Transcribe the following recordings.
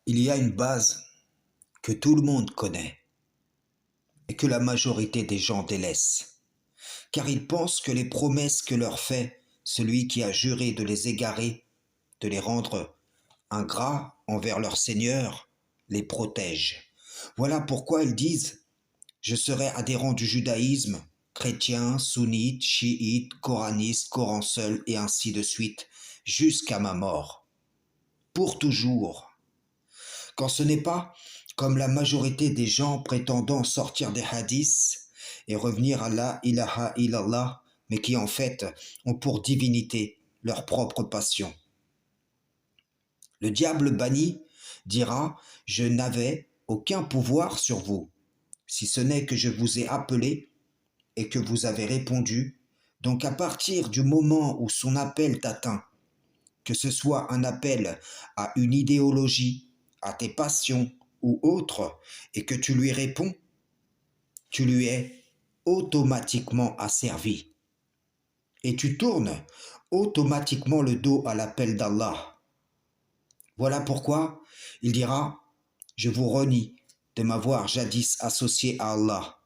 Il y a une base que tout le monde connaît et que la majorité des gens délaissent, car ils pensent que les promesses que leur fait celui qui a juré de les égarer, de les rendre ingrats envers leur Seigneur, les protègent. Voilà pourquoi ils disent: je serai adhérent du judaïsme, chrétien, sunnite, chiite, coraniste, Coran seul, et ainsi de suite, jusqu'à ma mort, pour toujours. Quand ce n'est pas, comme la majorité des gens prétendant sortir des hadiths et revenir à la ilaha illallah, mais qui en fait ont pour divinité leur propre passion. Le diable banni dira: je n'avais aucun pouvoir sur vous, si ce n'est que je vous ai appelé et que vous avez répondu. Donc à partir du moment où son appel t'atteint, que ce soit un appel à une idéologie, à tes passions ou autre, et que tu lui réponds, tu lui es automatiquement asservi. Et tu tournes automatiquement le dos à l'appel d'Allah. Voilà pourquoi il dira: je vous renie de m'avoir jadis associé à Allah.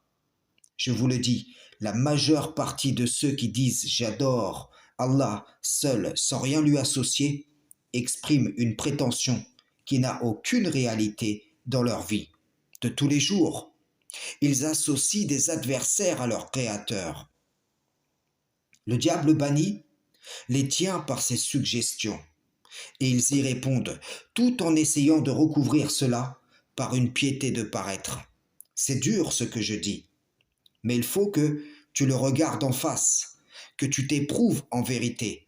Je vous le dis, la majeure partie de ceux qui disent j'adore Allah seul sans rien lui associer expriment une prétention qui n'a aucune réalité dans leur vie de tous les jours. Ils associent des adversaires à leur créateur. Le diable banni les tient par ses suggestions et ils y répondent tout en essayant de recouvrir cela par une piété de paraître. C'est dur ce que je dis, mais il faut que tu le regardes en face, que tu t'éprouves en vérité.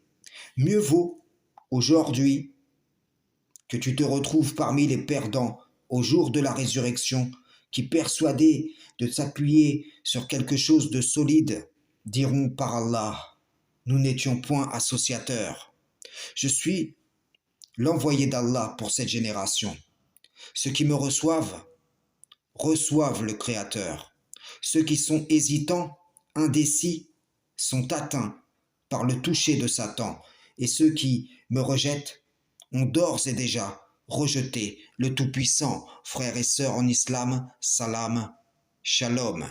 Mieux vaut aujourd'hui que tu te retrouves parmi les perdants au jour de la résurrection, qui, persuadés de s'appuyer sur quelque chose de solide, diront par Allah: nous n'étions point associateurs. Je suis l'envoyé d'Allah pour cette génération. Ceux qui me reçoivent le Créateur. Ceux qui sont hésitants, indécis, sont atteints par le toucher de Satan, et ceux qui me rejettent ont d'ores et déjà rejeté le Tout-Puissant. Frères et sœurs en islam, salam, shalom.